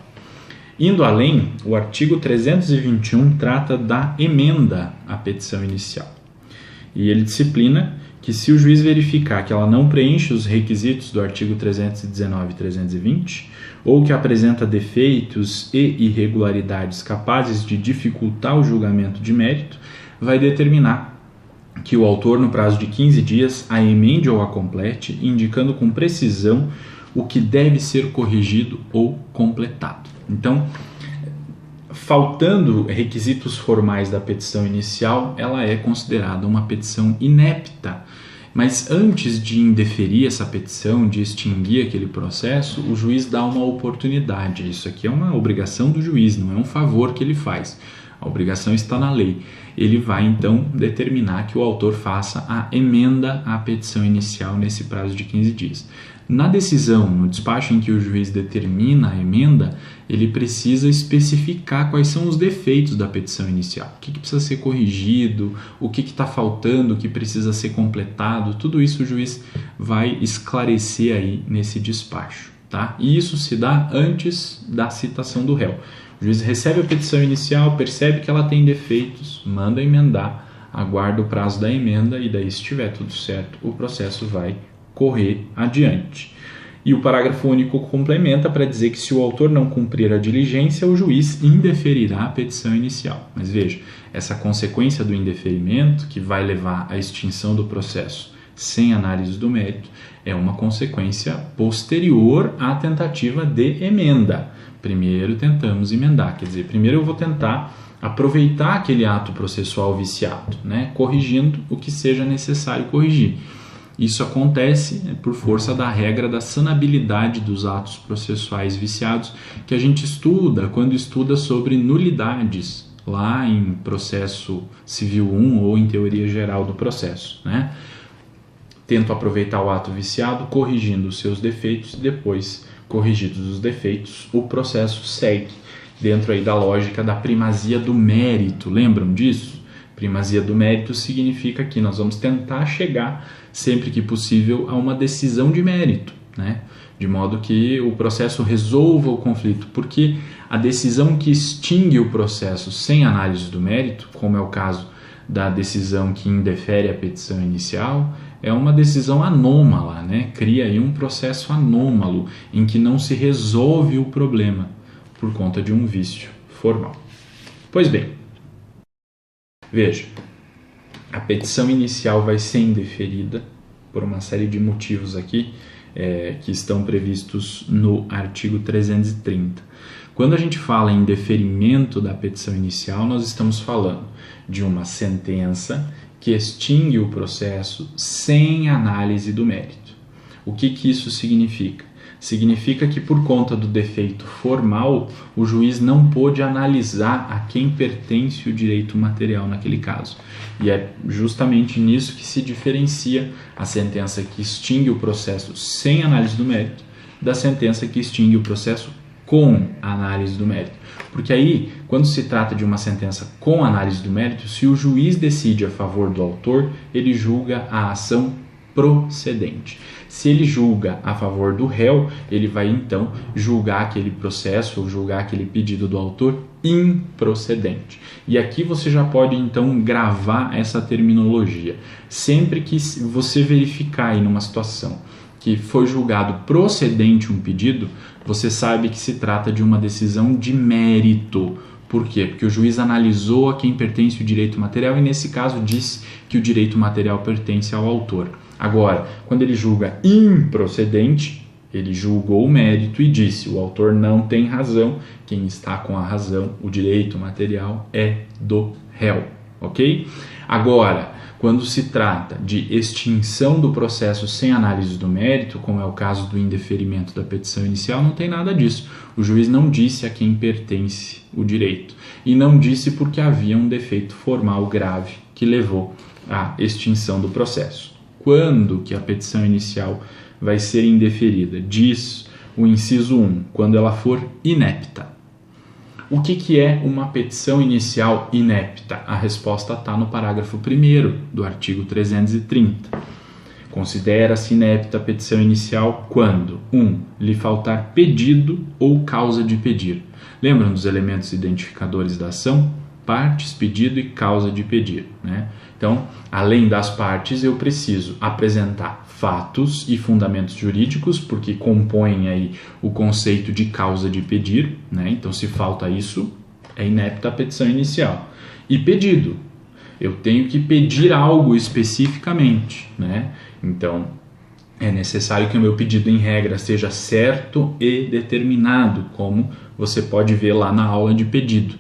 Indo além, o artigo 321 trata da emenda à petição inicial. E ele disciplina que se o juiz verificar que ela não preenche os requisitos do artigo 319 e 320, ou que apresenta defeitos e irregularidades capazes de dificultar o julgamento de mérito, vai determinar que o autor, no prazo de 15 dias, a emende ou a complete, indicando com precisão o que deve ser corrigido ou completado. Então, faltando requisitos formais da petição inicial, ela é considerada uma petição inepta. Mas antes de indeferir essa petição, de extinguir aquele processo, o juiz dá uma oportunidade. Isso aqui é uma obrigação do juiz, não é um favor que ele faz. A obrigação está na lei. Ele vai, então, determinar que o autor faça a emenda à petição inicial nesse prazo de 15 dias. Na decisão, no despacho em que o juiz determina a emenda, ele precisa especificar quais são os defeitos da petição inicial. O que precisa ser corrigido, o que está faltando, o que precisa ser completado, tudo isso o juiz vai esclarecer aí nesse despacho, tá? E isso se dá antes da citação do réu. O juiz recebe a petição inicial, percebe que ela tem defeitos, manda emendar, aguarda o prazo da emenda e daí, se estiver tudo certo, o processo vai correr adiante. E o parágrafo único complementa para dizer que se o autor não cumprir a diligência, o juiz indeferirá a petição inicial. Mas veja, essa consequência do indeferimento, que vai levar à extinção do processo sem análise do mérito, é uma consequência posterior à tentativa de emenda. Primeiro tentamos emendar, quer dizer, primeiro eu vou tentar aproveitar aquele ato processual viciado, né, corrigindo o que seja necessário corrigir. Isso acontece por força da regra da sanabilidade dos atos processuais viciados, que a gente estuda quando estuda sobre nulidades, lá em processo civil 1 ou em teoria geral do processo, né? Tento aproveitar o ato viciado, corrigindo os seus defeitos, e depois, corrigidos os defeitos, o processo segue dentro aí da lógica da primazia do mérito. Lembram disso? Primazia do mérito significa que nós vamos tentar chegar, sempre que possível, a uma decisão de mérito, né? De modo que o processo resolva o conflito, porque a decisão que extingue o processo sem análise do mérito, como é o caso da decisão que indefere a petição inicial, é uma decisão anômala, né? Cria aí um processo anômalo em que não se resolve o problema por conta de um vício formal. Pois bem, veja, a petição inicial vai ser indeferida por uma série de motivos aqui que estão previstos no artigo 330. Quando a gente fala em deferimento da petição inicial, nós estamos falando de uma sentença que extingue o processo sem análise do mérito. O que isso significa? Significa que, por conta do defeito formal, o juiz não pôde analisar a quem pertence o direito material naquele caso. E é justamente nisso que se diferencia a sentença que extingue o processo sem análise do mérito da sentença que extingue o processo com análise do mérito. Porque aí, quando se trata de uma sentença com análise do mérito, se o juiz decide a favor do autor, ele julga a ação procedente. Se ele julga a favor do réu, ele vai então julgar aquele processo ou julgar aquele pedido do autor improcedente. E aqui você já pode então gravar essa terminologia. Sempre que você verificar aí numa situação que foi julgado procedente um pedido, você sabe que se trata de uma decisão de mérito. Por quê? Porque o juiz analisou a quem pertence o direito material e, nesse caso, disse que o direito material pertence ao autor. Agora, quando ele julga improcedente, ele julgou o mérito e disse: o autor não tem razão, quem está com a razão, o direito material é do réu, ok? Agora, Quando se trata de extinção do processo sem análise do mérito, como é o caso do indeferimento da petição inicial, não tem nada disso. O juiz não disse a quem pertence o direito e não disse porque havia um defeito formal grave que levou à extinção do processo. Quando que a petição inicial vai ser indeferida? Diz o inciso 1, quando ela for inepta. O que é uma petição inicial inepta? A resposta está no parágrafo 1º do artigo 330. Considera-se inepta a petição inicial quando 1. Lhe faltar pedido ou causa de pedir. Lembram dos elementos identificadores da ação? Partes, pedido e causa de pedir, né? Então, além das partes, eu preciso apresentar fatos e fundamentos jurídicos, porque compõem aí o conceito de causa de pedir, né? Então, se falta isso, é inepta a petição inicial. E pedido, eu tenho que pedir algo especificamente, né? Então, é necessário que o meu pedido em regra seja certo e determinado, como você pode ver lá na aula de pedido.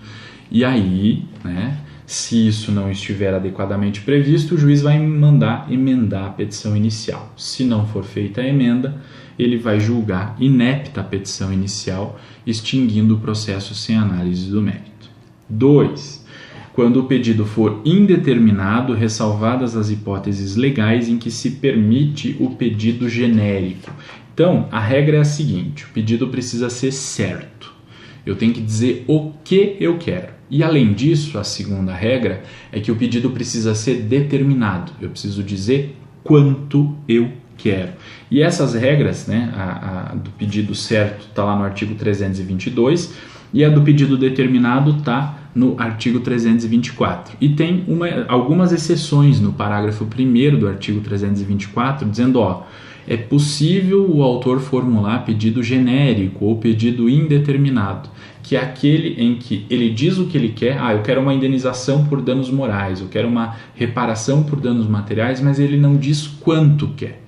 E aí, né, se isso não estiver adequadamente previsto, o juiz vai mandar emendar a petição inicial. Se não for feita a emenda, ele vai julgar inepta a petição inicial, extinguindo o processo sem análise do mérito. 2. Quando o pedido for indeterminado, ressalvadas as hipóteses legais em que se permite o pedido genérico. Então, a regra é a seguinte: o pedido precisa ser certo. Eu tenho que dizer o que eu quero. E além disso, a segunda regra é que o pedido precisa ser determinado. Eu preciso dizer quanto eu quero. E essas regras, né, a do pedido certo está lá no artigo 322 e a do pedido determinado está no artigo 324. E tem algumas exceções no parágrafo 1º do artigo 324, dizendo, é possível o autor formular pedido genérico ou pedido indeterminado, que é aquele em que ele diz o que ele quer. Eu quero uma indenização por danos morais, eu quero uma reparação por danos materiais, mas ele não diz quanto quer.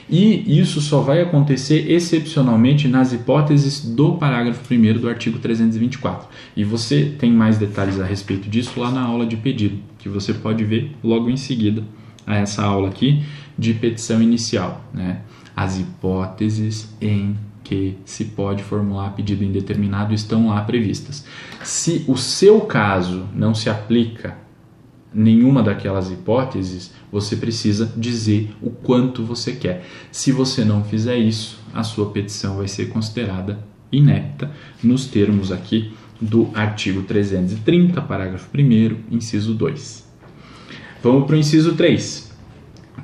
E isso só vai acontecer excepcionalmente nas hipóteses do parágrafo 1º do artigo 324. E você tem mais detalhes a respeito disso lá na aula de pedido, que você pode ver logo em seguida a essa aula aqui de petição inicial, né? As hipóteses em que se pode formular pedido indeterminado estão lá previstas. Se o seu caso não se aplica nenhuma daquelas hipóteses, você precisa dizer o quanto você quer. Se você não fizer isso, a sua petição vai ser considerada inepta nos termos aqui do artigo 330, parágrafo 1º, inciso 2. Vamos para o inciso 3.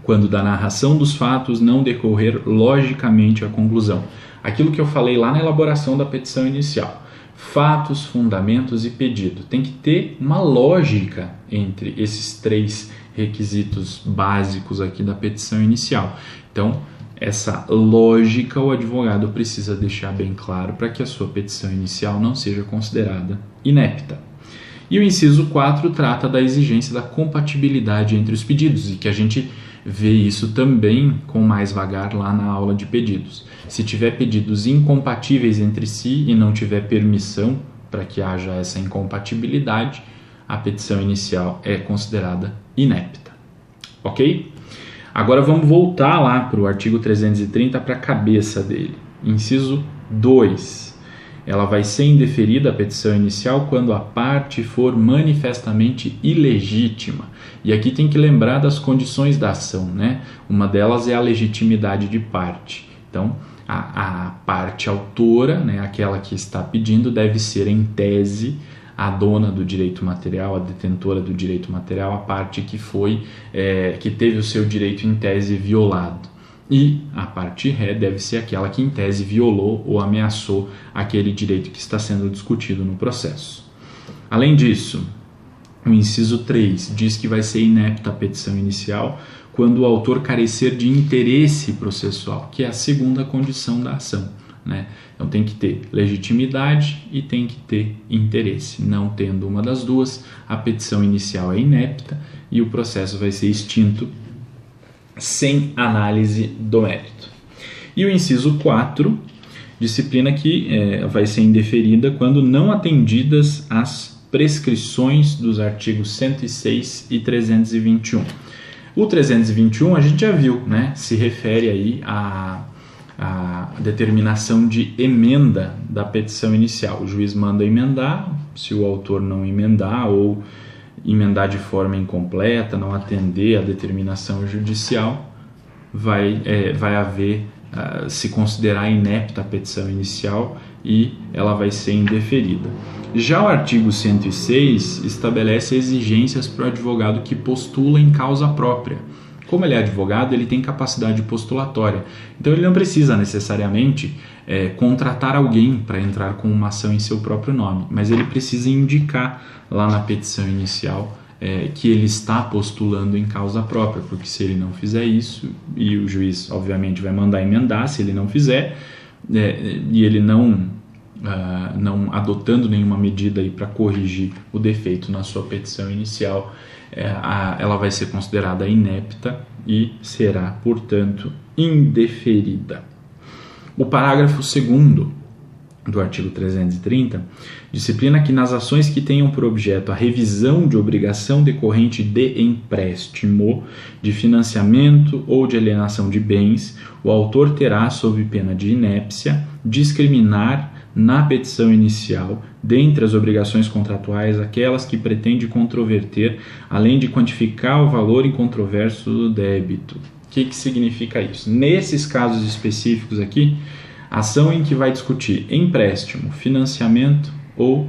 Quando da narração dos fatos não decorrer logicamente a conclusão. Aquilo que eu falei lá na elaboração da petição inicial. Fatos, fundamentos e pedido. Tem que ter uma lógica entre esses três requisitos básicos aqui da petição inicial. Então, essa lógica o advogado precisa deixar bem claro para que a sua petição inicial não seja considerada inepta. E o inciso 4 trata da exigência da compatibilidade entre os pedidos, e que a gente vê isso também com mais vagar lá na aula de pedidos. Se tiver pedidos incompatíveis entre si e não tiver permissão para que haja essa incompatibilidade, a petição inicial é considerada inepta. Ok? Agora vamos voltar lá para o artigo 330, para a cabeça dele. Inciso 2. Ela vai ser indeferida a petição inicial quando a parte for manifestamente ilegítima. E aqui tem que lembrar das condições da ação, né? Uma delas é a legitimidade de parte. Então, a parte autora, né, aquela que está pedindo, deve ser em tese a dona do direito material, a detentora do direito material, a parte que que teve o seu direito em tese violado. E a parte ré deve ser aquela que em tese violou ou ameaçou aquele direito que está sendo discutido no processo. Além disso, o inciso 3 diz que vai ser inepta a petição inicial quando o autor carecer de interesse processual, que é a segunda condição da ação, né? Então tem que ter legitimidade e tem que ter interesse. Não tendo uma das duas, a petição inicial é inepta e o processo vai ser extinto sem análise do mérito. E o inciso 4, disciplina que vai ser indeferida quando não atendidas as prescrições dos artigos 106 e 321. O 321 a gente já viu, né? Se refere aí à determinação de emenda da petição inicial. O juiz manda emendar, se o autor não emendar ou emendar de forma incompleta, não atender à determinação judicial, vai haver, se considerar inepta a petição inicial e ela vai ser indeferida. Já o artigo 106 estabelece exigências para o advogado que postula em causa própria. Como ele é advogado, ele tem capacidade postulatória, então ele não precisa necessariamente contratar alguém para entrar com uma ação em seu próprio nome, mas ele precisa indicar lá na petição inicial que ele está postulando em causa própria, porque se ele não fizer isso, e o juiz obviamente vai mandar emendar, se ele não fizer, e ele não adotando nenhuma medida para corrigir o defeito na sua petição inicial, ela vai ser considerada inepta e será, portanto, indeferida. O parágrafo 2º do artigo 330 disciplina que nas ações que tenham por objeto a revisão de obrigação decorrente de empréstimo, de financiamento ou de alienação de bens, o autor terá, sob pena de inépcia, discriminar na petição inicial, dentre as obrigações contratuais, aquelas que pretende controverter, além de quantificar o valor incontroverso do débito. O que significa isso? Nesses casos específicos aqui, ação em que vai discutir empréstimo, financiamento ou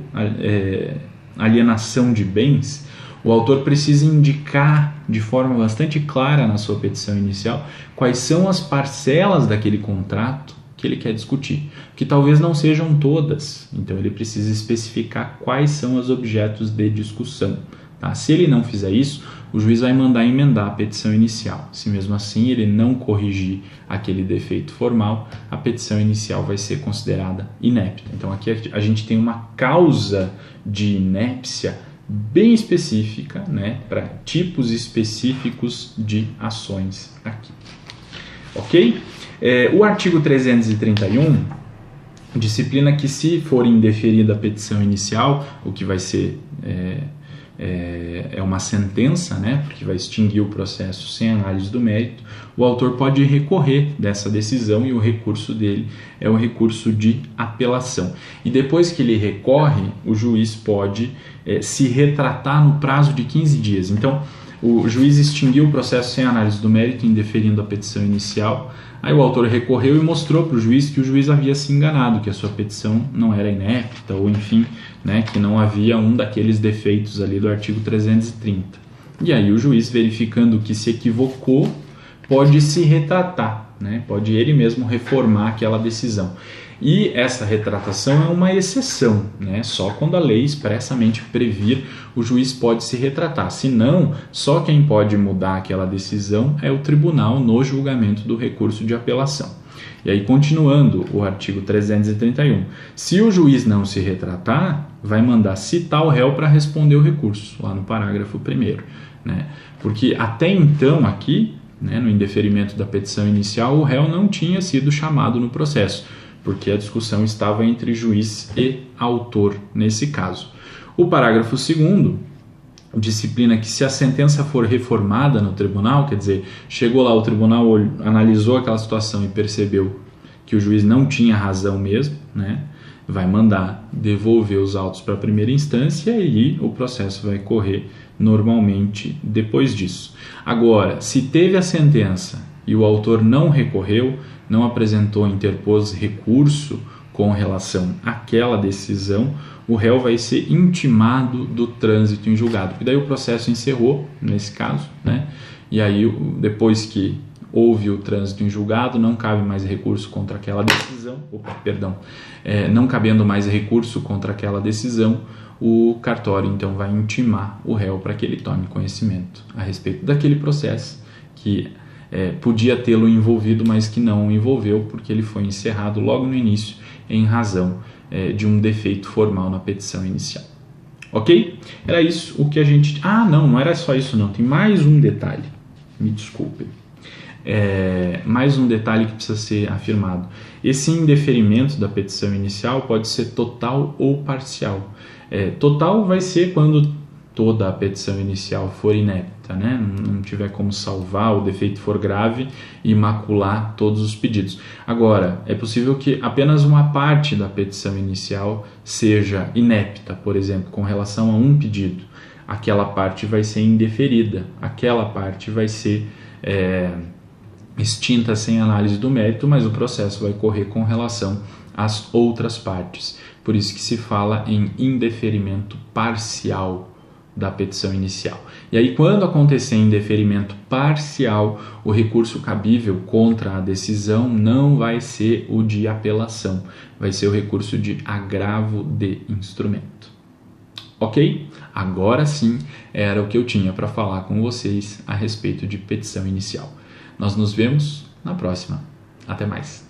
alienação de bens, o autor precisa indicar de forma bastante clara na sua petição inicial quais são as parcelas daquele contrato que ele quer discutir, que talvez não sejam todas, então ele precisa especificar quais são os objetos de discussão. Tá? Se ele não fizer isso, o juiz vai mandar emendar a petição inicial. Se mesmo assim ele não corrigir aquele defeito formal, a petição inicial vai ser considerada inepta. Então aqui a gente tem uma causa de inépcia bem específica, né, para tipos específicos de ações aqui. Ok? O artigo 331 disciplina que, se for indeferida a petição inicial, o que vai ser uma sentença, né, porque vai extinguir o processo sem análise do mérito, o autor pode recorrer dessa decisão e o recurso dele é o recurso de apelação. E depois que ele recorre, o juiz pode se retratar no prazo de 15 dias. Então, o juiz extinguiu o processo sem análise do mérito, indeferindo a petição inicial. Aí o autor recorreu e mostrou para o juiz que o juiz havia se enganado, que a sua petição não era inepta, ou enfim, né, que não havia um daqueles defeitos ali do artigo 330. E aí o juiz, verificando que se equivocou, pode se retratar, né, pode ele mesmo reformar aquela decisão. E essa retratação é uma exceção, né? Só quando a lei expressamente previr, o juiz pode se retratar. Se não, só quem pode mudar aquela decisão é o tribunal no julgamento do recurso de apelação. E aí, continuando o artigo 331, se o juiz não se retratar, vai mandar citar o réu para responder o recurso, lá no parágrafo 1º, né? Porque até então aqui, né, no indeferimento da petição inicial, o réu não tinha sido chamado no processo, porque a discussão estava entre juiz e autor nesse caso. O parágrafo 2º disciplina que, se a sentença for reformada no tribunal, quer dizer, chegou lá o tribunal, analisou aquela situação e percebeu que o juiz não tinha razão mesmo, né, vai mandar devolver os autos para a primeira instância e o processo vai correr normalmente depois disso. Agora, se teve a sentença e o autor não recorreu, não apresentou, interpôs recurso com relação àquela decisão, o réu vai ser intimado do trânsito em julgado. E daí o processo encerrou, nesse caso, né? E aí, depois que houve o trânsito em julgado, não cabe mais recurso contra aquela decisão, não cabendo mais recurso contra aquela decisão, o cartório então vai intimar o réu para que ele tome conhecimento a respeito daquele processo que podia tê-lo envolvido, mas que não o envolveu, porque ele foi encerrado logo no início em razão de um defeito formal na petição inicial. Ok? Era isso o que a gente... não era só isso não, tem mais um detalhe, me desculpe. mais um detalhe que precisa ser afirmado. Esse indeferimento da petição inicial pode ser total ou parcial. Total vai ser quando toda a petição inicial for inepta, né? Não tiver como salvar, o defeito for grave e macular todos os pedidos. Agora, é possível que apenas uma parte da petição inicial seja inepta, por exemplo, com relação a um pedido. Aquela parte vai ser indeferida, aquela parte vai ser extinta sem análise do mérito, mas o processo vai correr com relação às outras partes. Por isso que se fala em indeferimento parcial da petição inicial. E aí, quando acontecer indeferimento parcial, o recurso cabível contra a decisão não vai ser o de apelação, vai ser o recurso de agravo de instrumento. Ok? Agora sim, era o que eu tinha para falar com vocês a respeito de petição inicial. Nós nos vemos na próxima. Até mais.